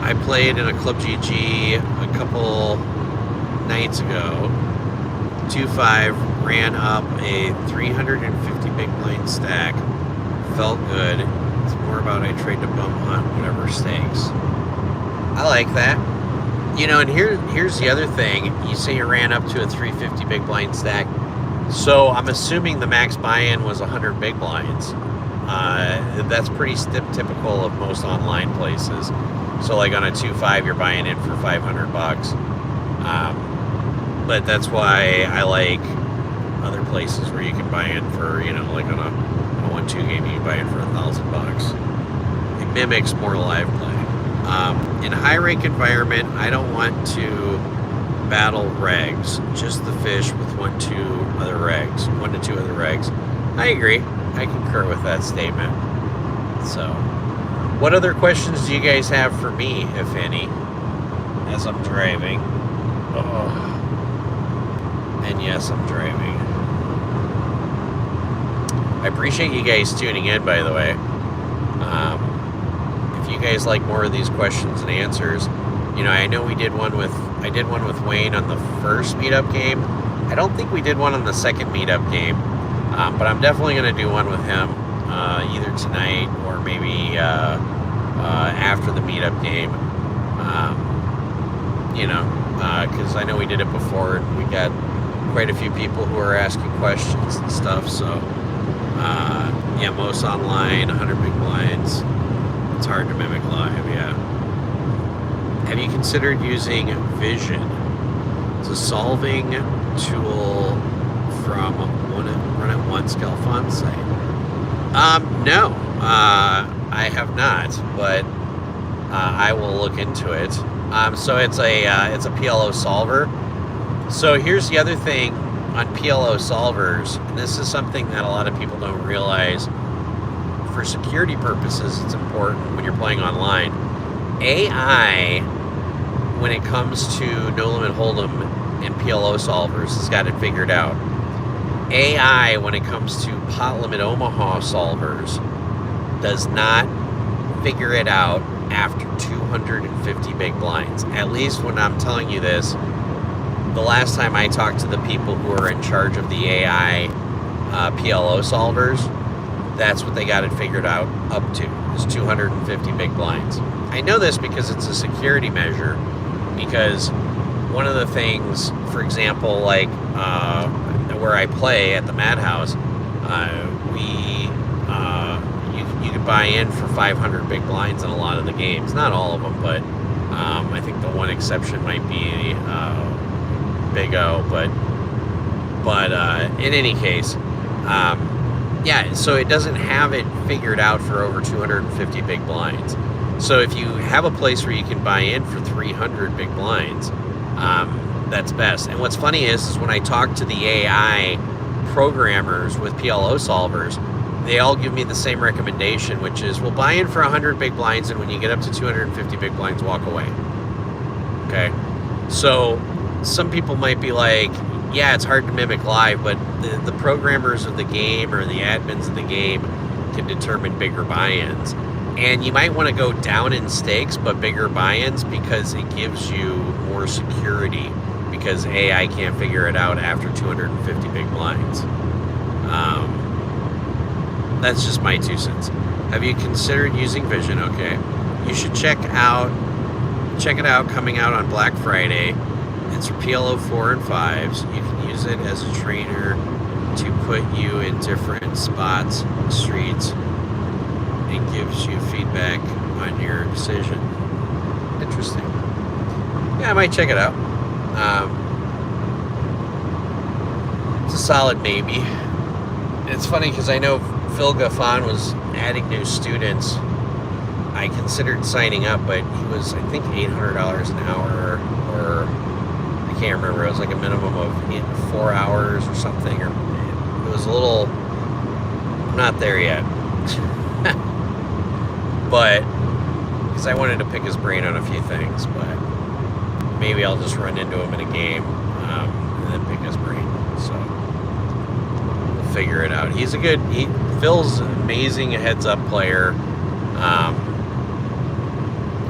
I played in a Club GG a couple nights ago. 2-5, ran up a 350 big blind stack. Felt good. It's more about I trade to bum hunt whatever stakes. I like that. And here's the other thing. You say you ran up to a 350 big blind stack. So I'm assuming the max buy-in was 100 big blinds. That's pretty typical of most online places. So like on a 2-5, you're buying in for $500. But that's why I like other places where you can buy in for, like on a 1-2 game, you can buy in for $1,000. It mimics more live play. In a high rank environment, I don't want to battle regs, just the fish with 1 to 2 other regs. I agree. I concur with that statement. So, what other questions do you guys have for me, if any, as I'm driving? And yes, I'm driving. I appreciate you guys tuning in, by the way. If you guys like more of these questions and answers, I know I did one with Wayne on the first meetup game. I don't think we did one on the second meetup game, but I'm definitely going to do one with him either tonight or maybe after the meetup game. Because I know we did it before and we got quite a few people who are asking questions and stuff. So, most online, 100 big blinds. It's hard to mimic live, yeah. Have you considered using Vision? It's a solving tool from Run It Once Gelfond site. No, I have not, but I will look into it. So it's a PLO solver. So here's the other thing on PLO solvers, and this is something that a lot of people don't realize. For security purposes, it's important when you're playing online. AI, when it comes to No Limit Hold'em and PLO solvers, has got it figured out. AI, when it comes to Pot Limit Omaha solvers, does not figure it out after 250 big blinds. At least when I'm telling you this, the last time I talked to the people who are in charge of the AI PLO solvers, that's what they got it figured out up to, is 250 big blinds. I know this because it's a security measure, because one of the things, for example, like where I play at the Madhouse, you could buy in for 500 big blinds in a lot of the games. Not all of them, but I think the one exception might be Big O. But in any case, so it doesn't have it figured out for over 250 big blinds. So if you have a place where you can buy in for 300 big blinds, that's best. And what's funny is when I talk to the AI programmers with PLO solvers, they all give me the same recommendation, which is, we'll buy in for 100 big blinds, and when you get up to 250 big blinds, walk away. Okay? So some people might be like, yeah, it's hard to mimic live, but the programmers of the game or the admins of the game can determine bigger buy-ins. And you might want to go down in stakes, but bigger buy-ins, because it gives you more security, because AI can't figure it out after 250 big blinds. That's just my 2 cents. Have you considered using Vision? Okay. You should check it out coming out on Black Friday. It's for PLO 4 and 5s. You can use it as a trainer to put you in different spots, streets, and gives you feedback on your decision. Interesting. Yeah, I might check it out. It's a solid maybe. It's funny because I know Phil Gaffon was adding new students. I considered signing up, but he was, I think, $800 an hour, or I can't remember. It was like a minimum of 4 hours or something, or it was a little. I'm not there yet, but because I wanted to pick his brain on a few things, but maybe I'll just run into him in a game and then pick his brain. So we'll figure it out. He's a good. Phil's an amazing heads-up player.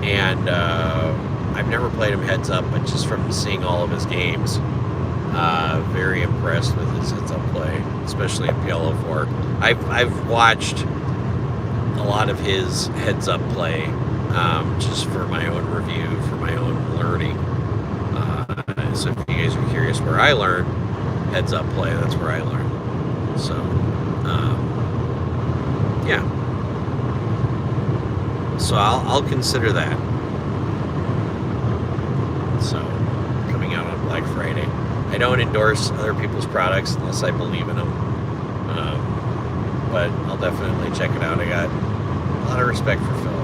And I've never played him heads up, but just from seeing all of his games, very impressed with his heads up play, especially in PLO 4. I've watched a lot of his heads up play just for my own review, for my own learning. So if you guys are curious where I learn heads up play, that's where I learn. So yeah. So I'll consider that. So, coming out on Black Friday. I don't endorse other people's products unless I believe in them. But I'll definitely check it out. I got a lot of respect for Phil.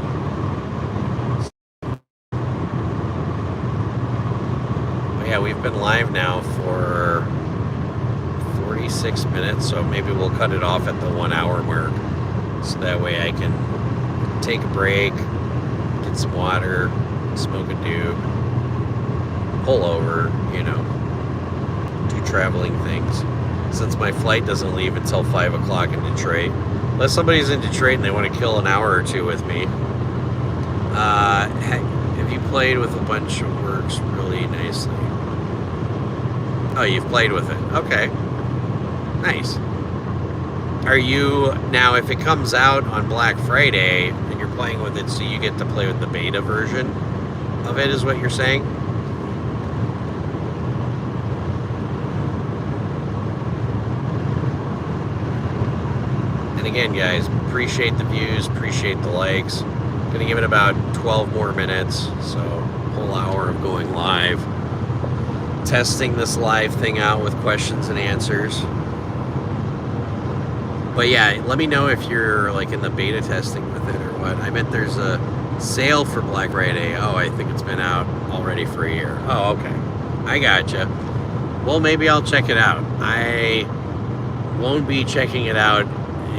But yeah, we've been live now for 46 minutes, so maybe we'll cut it off at the 1 hour mark. So that way I can take a break, get some water, smoke a doob, pull over, do traveling things. Since my flight doesn't leave until 5 o'clock in Detroit, unless somebody's in Detroit and they want to kill an hour or two with me. Have you played with a bunch of works really nicely? Oh, you've played with it. Okay. Nice. Are you, now if it comes out on Black Friday and you're playing with it, so you get to play with the beta version of it, is what you're saying? And again, guys, appreciate the views, appreciate the likes. Gonna give it about 12 more minutes, so a whole hour of going live. Testing this live thing out with questions and answers. But yeah, let me know if you're like in the beta testing with it or what. I meant there's a sale for Black Friday. Oh, I think it's been out already for a year. Oh, okay. I gotcha. Well, maybe I'll check it out. I won't be checking it out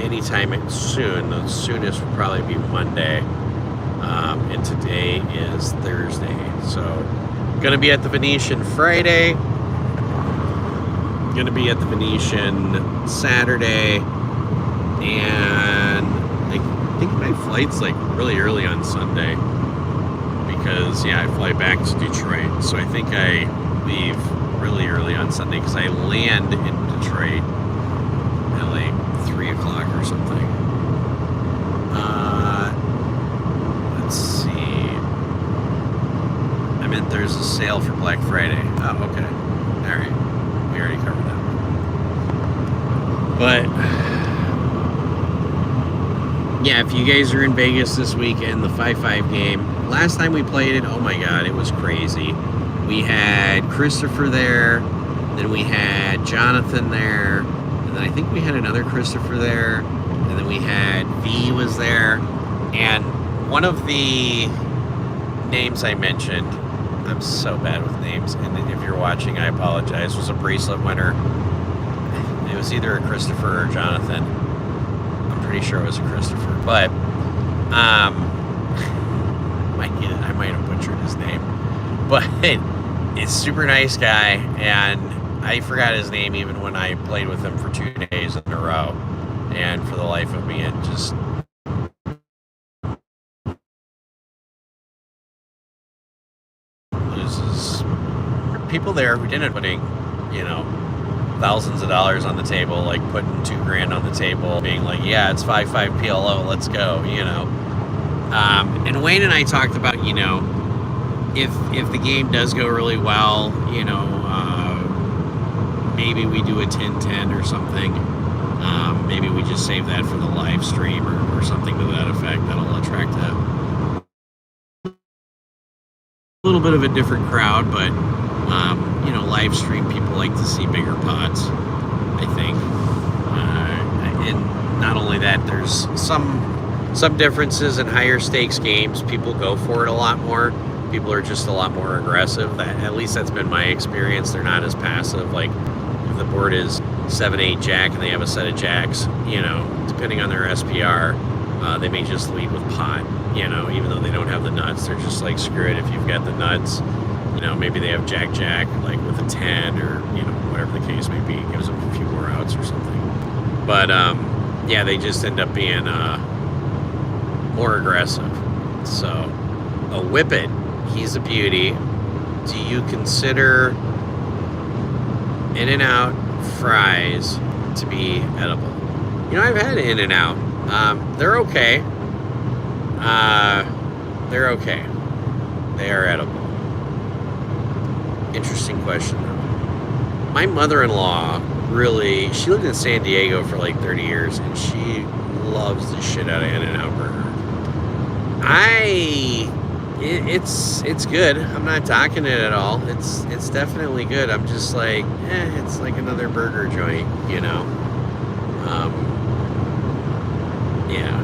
anytime soon. The soonest will probably be Monday. And today is Thursday. So, gonna be at the Venetian Friday. Gonna be at the Venetian Saturday. And I think my flight's like really early on Sunday because I fly back to Detroit, so I think I leave really early on Sunday because I land in Detroit at like 3 o'clock or something. Let's see, I meant there's a sale for Black Friday. Oh, okay, alright, we already covered that. But yeah, if you guys are in Vegas this weekend, the 5-5 game, last time we played it, oh my god, it was crazy. We had Christopher there, then we had Jonathan there, and then I think we had another Christopher there, and then we had V was there, and one of the names I mentioned, I'm so bad with names, and if you're watching, I apologize, was a bracelet winner. It was either a Christopher or Jonathan. Pretty sure it was a Christopher, but I might have butchered his name, but it's super nice guy, and I forgot his name even when I played with him for 2 days in a row, and for the life of me, it just loses. People there who didn't putting, thousands of dollars on the table, like putting $2,000 on the table, being like, yeah, it's 5-5 PLO, let's go, and Wayne and I talked about, if the game does go really well, maybe we do a 10-10 or something. Maybe we just save that for the live stream or something to that effect. That'll attract a little bit of a different crowd, but live stream people like to see bigger pots. I think. And not only that, there's some differences in higher stakes games. People go for it a lot more. People are just a lot more aggressive. At least that's been my experience. They're not as passive. Like if the board is 7-8 jack and they have a set of jacks, depending on their SPR, they may just lead with pot. Even though they don't have the nuts, they're just like, screw it. If you've got the nuts, maybe they have jack like with a 10 or whatever the case may be. It gives them a few more outs or something. But yeah, they just end up being more aggressive. So a Whippet, he's a beauty. Do you consider In-N-Out fries to be edible? I've had In-N-Out. They're okay. They're okay. They are edible. Interesting question, though. My mother-in-law she lived in San Diego for like 30 years, and she loves the shit out of In-N-Out Burger. It's good. I'm not knocking it at all. It's definitely good. I'm just like, it's like another burger joint, yeah.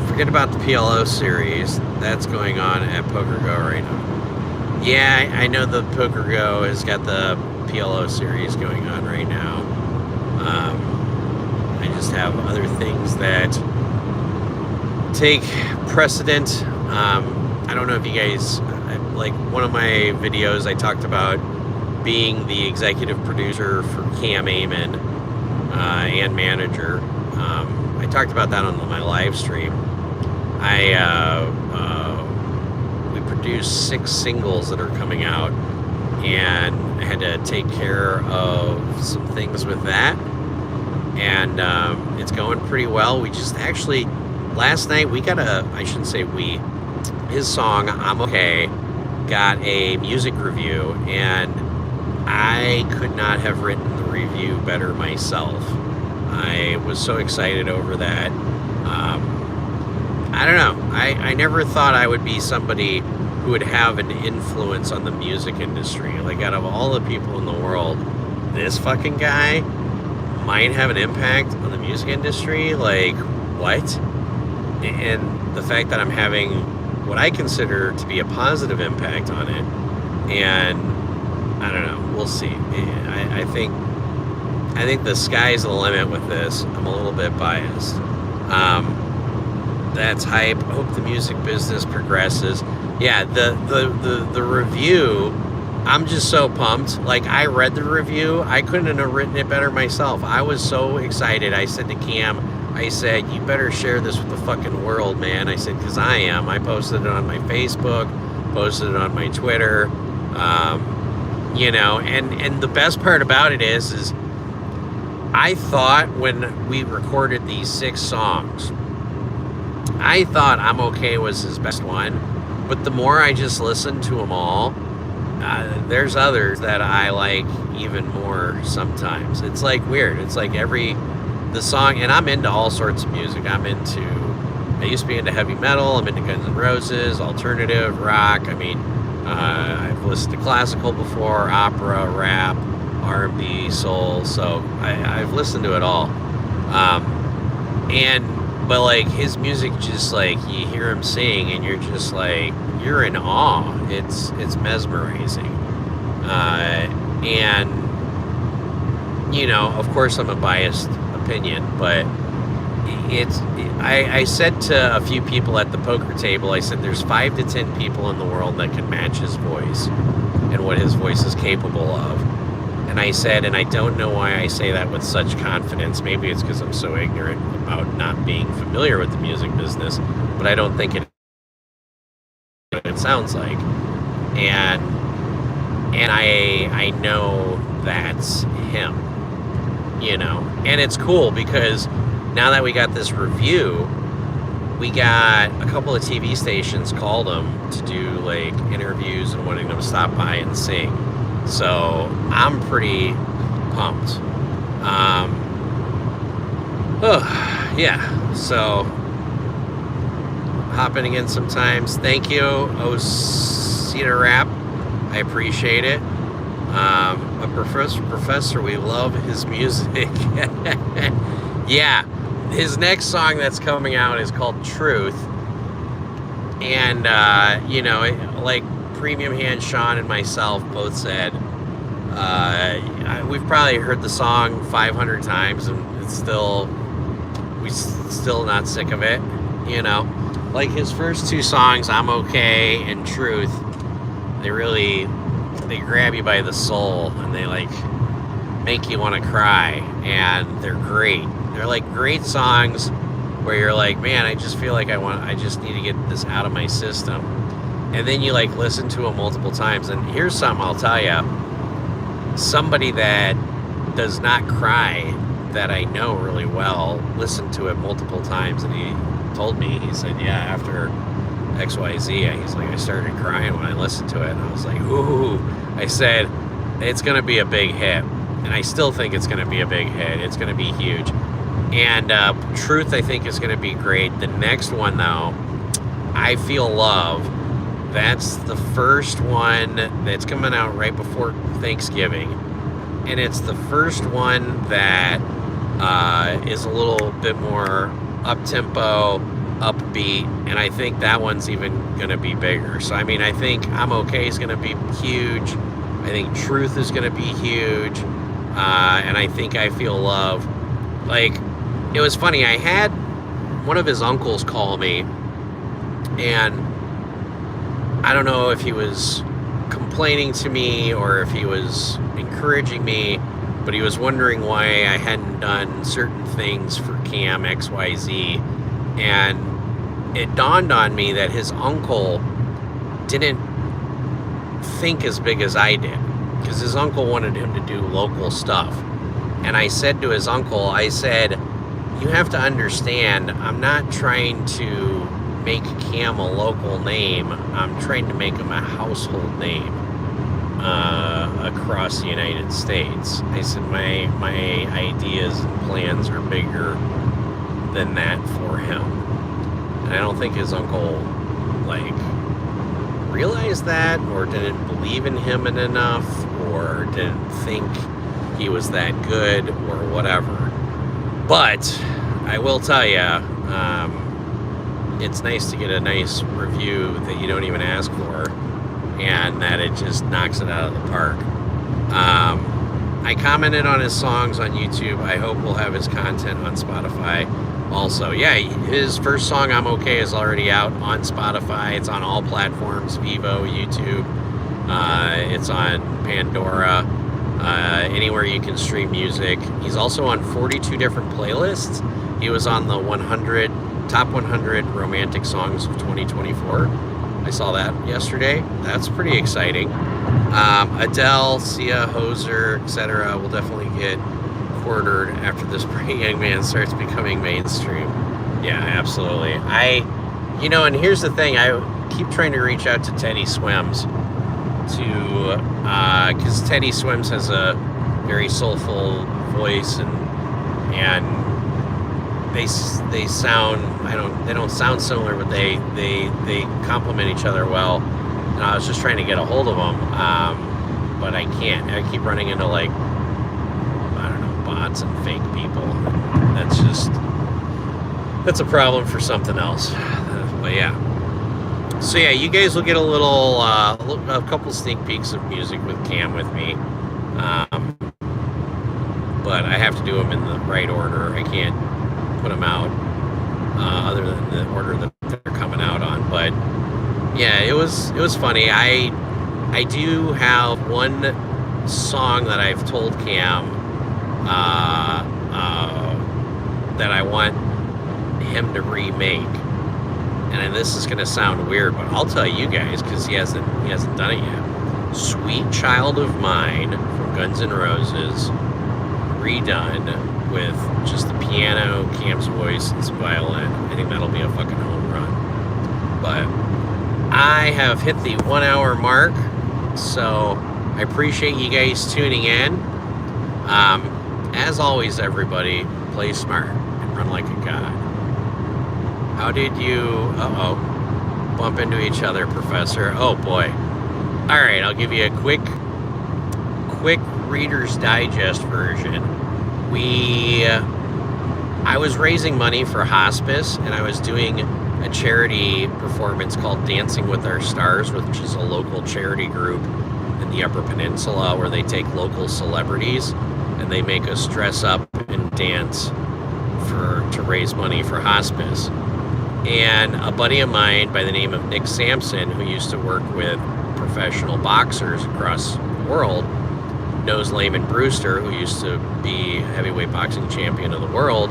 Forget about the PLO series. That's going on at Poker Go right now. Yeah, I know the Poker Go has got the PLO series going on right now. I just have other things that take precedent. I don't know if you guys, like one of my videos, I talked about being the executive producer for Cam Amon and manager. I talked about that on my live stream. We produced 6 singles that are coming out, and I had to take care of some things with that, and it's going pretty well. We just actually, last night, his song, I'm Okay, got a music review, and I could not have written the review better myself. I was so excited over that. I don't know. I never thought I would be somebody who would have an influence on the music industry. Like, out of all the people in the world, this fucking guy might have an impact on the music industry. Like, what? And the fact that I'm having what I consider to be a positive impact on it, and I don't know, we'll see. I think the sky's the limit with this. I'm a little bit biased. That's hype. I hope the music business progresses. Yeah, the review, I'm just so pumped. Like, I read the review. I couldn't have written it better myself. I was so excited. I said to Cam, you better share this with the fucking world, man. I said, because I am. I posted it on my Facebook, posted it on my Twitter, and the best part about it is I thought when we recorded these 6 songs, I thought I'm Okay was his best one, but the more I just listened to them all, there's others that I like even more sometimes. It's like weird. It's like the song, and I'm into all sorts of music. I used to be into heavy metal. I'm into Guns N' Roses, alternative, rock. I mean, I've listened to classical before, opera, rap, R&B, soul. So I've listened to it all. But like his music, just like you hear him sing, and you're just like, you're in awe. It's mesmerizing. And of course, I'm a biased opinion, but I said to a few people at the poker table, I said there's 5 to 10 people in the world that can match his voice and what his voice is capable of. And I said, and I don't know why I say that with such confidence. Maybe it's because I'm so ignorant about not being familiar with the music business, but I don't think it sounds like. And I know that's him, and it's cool because now that we got this review, we got a couple of TV stations called him to do like interviews and wanting him to stop by and sing. So I'm pretty pumped. Yeah, so hop in again sometimes. Thank you, Osita Rap. I appreciate it. A professor, we love his music. Yeah, his next song that's coming out is called Truth. And, like Premium Hand Sean and myself both said, we've probably heard the song 500 times and we're still not sick of it, Like his first two songs, I'm Okay and Truth, they grab you by the soul and they like make you want to cry, and they're great. They're like great songs where you're like, man, I just feel like I just need to get this out of my system. And then you like listen to them multiple times. And here's something I'll tell you. Somebody that does not cry that I know really well listened to it multiple times, and he told me, he said, yeah, after XYZ, he's like, I started crying when I listened to it. And I was like, ooh. I said, it's going to be a big hit. And I still think it's going to be a big hit. It's going to be huge. And Truth, I think, is going to be great. The next one, though, I Feel Love. That's the first one that's coming out right before Thanksgiving. And it's the first one that is a little bit more up-tempo, upbeat, and I think that one's even going to be bigger. So, I mean, I think I'm Okay is going to be huge. I think Truth is going to be huge. And I think I Feel Love. Like, it was funny. I had one of his uncles call me, and I don't know if he was complaining to me or if he was encouraging me, but he was wondering why I hadn't done certain things for Cam XYZ. And it dawned on me that his uncle didn't think as big as I did, because his uncle wanted him to do local stuff. And I said to his uncle, I said, you have to understand, I'm not trying to make Cam a local name. I'm trying to make him a household name across the United States. I said, my ideas and plans are bigger than that for him. And I don't think his uncle, like, realized that, or didn't believe in him enough, or didn't think he was that good, or whatever. But I will tell you, it's nice to get a nice review that you don't even ask for, and that it just knocks it out of the park. I commented on his songs on YouTube. I hope we'll have his content on Spotify also. Yeah, his first song, I'm Okay, is already out on Spotify. It's on all platforms, Vivo, YouTube. It's on Pandora, anywhere you can stream music. He's also on 42 different playlists. He was on the top 100 romantic songs of 2024. I saw that yesterday. That's pretty exciting. Adele, Sia, Hoser, etc. will definitely get quartered after this Pretty Young Man starts becoming mainstream. Yeah, absolutely. And here's the thing. I keep trying to reach out to Teddy Swims because Teddy Swims has a very soulful voice, and they sound, they don't sound similar, but they complement each other well. And I was just trying to get a hold of them, but I can't. I keep running into, like, I don't know, bots and fake people. That's a problem for something else. But yeah. So yeah, you guys will get a couple sneak peeks of music with Cam with me. But I have to do them in the right order. I can't put them out other than the order that they're coming out on. But yeah, it was funny. I do have one song that I've told Cam that I want him to remake. And this is going to sound weird, but I'll tell you guys, because he hasn't done it yet. Sweet Child of Mine from Guns N' Roses, redone with just the piano, Cam's voice, and some violin. I think that'll be a fucking home run. But I have hit the 1 hour mark, so I appreciate you guys tuning in. As always, everybody, play smart and run like a god. How did you, bump into each other, Professor? Oh boy. All right, I'll give you a quick quick Reader's Digest version. I was raising money for hospice, and I was doing a charity performance called Dancing with Our Stars, which is a local charity group in the Upper Peninsula where they take local celebrities and they make us dress up and dance to raise money for hospice. And a buddy of mine by the name of Nick Sampson, who used to work with professional boxers across the world, knows Layman Brewster, who used to be heavyweight boxing champion of the world,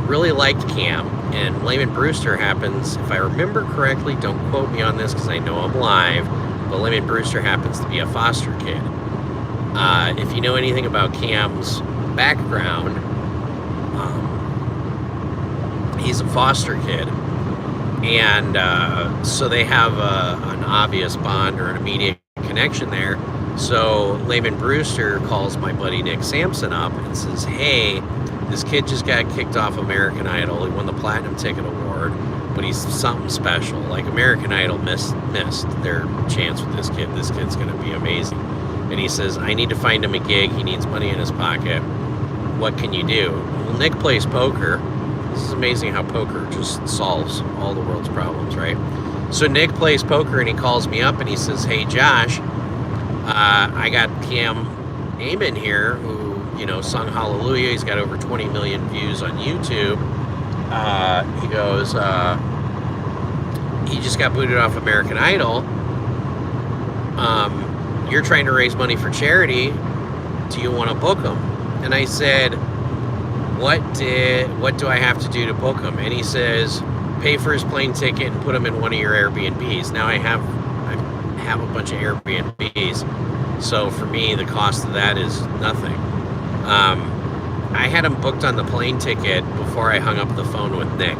really liked Cam. And Layman Brewster happens, if I remember correctly, don't quote me on this because I know I'm live, but Layman Brewster happens to be a foster kid. If you know anything about Cam's background, he's a foster kid. And so they have an obvious bond or an immediate connection there. So Layman Brewster calls my buddy Nick Sampson up and says, hey, this kid just got kicked off American Idol. He won the Platinum Ticket Award, but he's something special. Like American Idol missed their chance with this kid. This kid's going to be amazing. And he says, I need to find him a gig. He needs money in his pocket. What can you do? Well, Nick plays poker. This is amazing how poker just solves all the world's problems, right? So Nick plays poker and he calls me up and he says, hey, Josh, I got Cam Amon here who, sung Hallelujah. He's got over 20 million views on YouTube. He goes, he just got booted off American Idol. You're trying to raise money for charity. Do you want to book him? And I said, what do I have to do to book him? And he says, pay for his plane ticket and put him in one of your Airbnbs. Now I have a bunch of Airbnbs, so for me the cost of that is nothing. I had him booked on the plane ticket before I hung up the phone with Nick.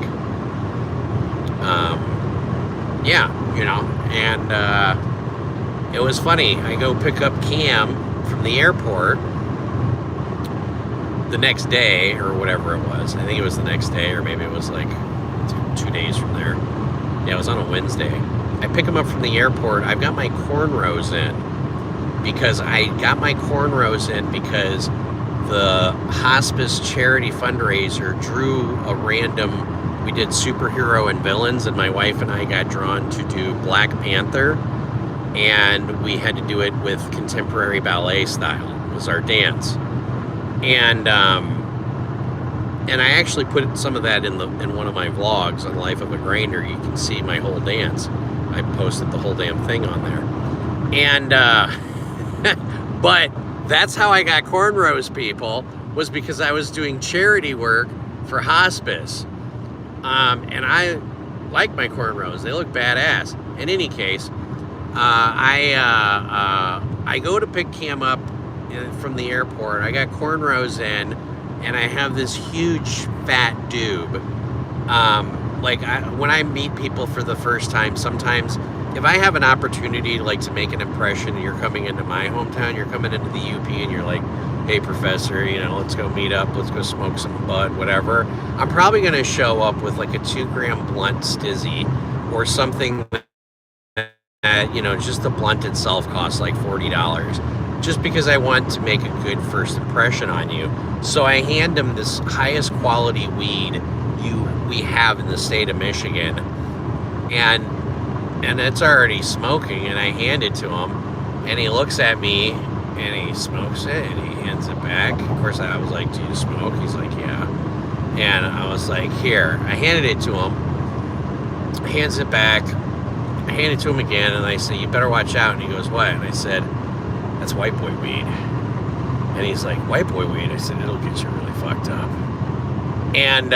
And it was funny. I go pick up Cam from the airport the next day or whatever it was. I think it was the next day, or maybe it was like 2 days from there. Yeah, it was on a Wednesday. I pick him up from the airport. I've got my cornrows in because the hospice charity fundraiser drew a random, we did superhero and villains, and my wife and I got drawn to do Black Panther, and we had to do it with contemporary ballet style. It was our dance. And I actually put some of that in one of my vlogs on Life of a Grinder. You can see my whole dance. I posted the whole damn thing on there. And but that's how I got cornrows, people, was because I was doing charity work for hospice. And I like my cornrows. They look badass. In any case, I go to pick Cam up from the airport. I got cornrows in, and I have this huge fat doob. When I meet people for the first time, sometimes if I have an opportunity to make an impression, and you're coming into my hometown, you're coming into the UP, and you're like, hey, Professor, let's go meet up, let's go smoke some bud, whatever. I'm probably going to show up with like a 2-gram blunt stizzy or something that, just the blunt itself costs like $40, just because I want to make a good first impression on you. So I hand him this highest quality weed we have in the state of Michigan, and it's already smoking, and I hand it to him, and he looks at me, and he smokes it, and he hands it back. Of course, I was like, do you smoke? He's like, yeah. And I was like, here. I handed it to him, hands it back, I hand it to him again, and I say, you better watch out. And he goes, what? And I said, that's white boy weed. And he's like, white boy weed? I said, it'll get you really fucked up. And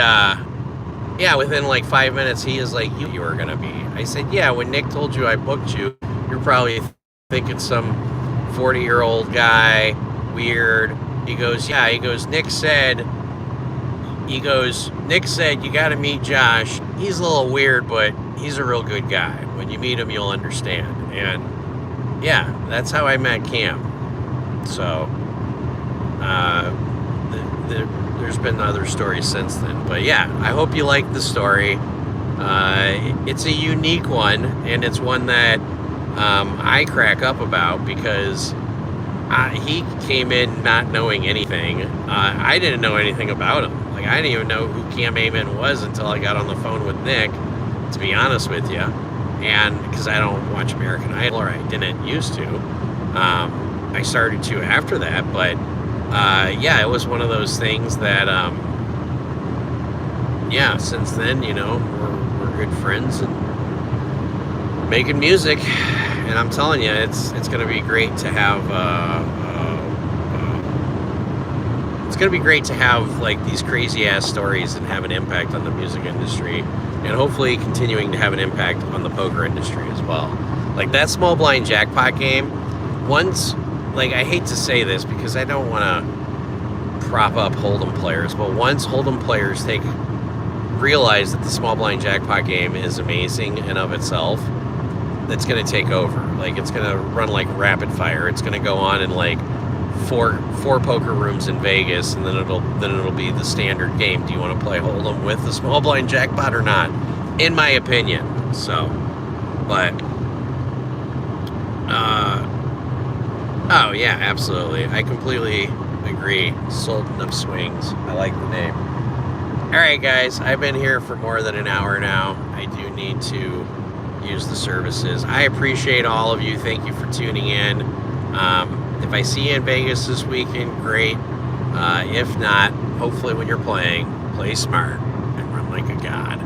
within like 5 minutes, he is like, you were gonna be. I said, yeah, when Nick told you I booked you, you're probably thinking some 40-year-old guy, weird. He goes, yeah. He goes, Nick said you gotta meet Josh. He's a little weird, but he's a real good guy. When you meet him, you'll understand. And yeah, that's how I met Cam. So there's been other stories since then, but yeah, I hope you like the story. It's a unique one, and it's one that I crack up about because He came in not knowing anything. I didn't know anything about him. Like, I didn't even know who Cam Amon was until I got on the phone with Nick, to be honest with you. And because I don't watch American Idol, or I didn't used to. I started to after that, but yeah, it was one of those things that, yeah, since then, you know, we're good friends and making music. And I'm telling you, it's going to be great to have. It's going to be great to have like these crazy ass stories and have an impact on the music industry, and hopefully continuing to have an impact on the poker industry as well. Like that small blind jackpot game. Once, like, I hate to say this because I don't want to prop up Hold'em players, but once Hold'em players realize that the small blind jackpot game is amazing in of itself, that's going to take over. Like, it's going to run like rapid fire. It's going to go on in like four poker rooms in Vegas, and then it'll be the standard game. Do you want to play Hold'em with the small blind jackpot or not? In my opinion. So, but oh yeah, absolutely. I completely agree. Sultan of Swings. I like the name. All right, guys. I've been here for more than an hour now. I do need to use the services. I appreciate all of you. Thank you for tuning in. If I see you in Vegas this weekend, great. If not, hopefully when you're playing, play smart and run like a god.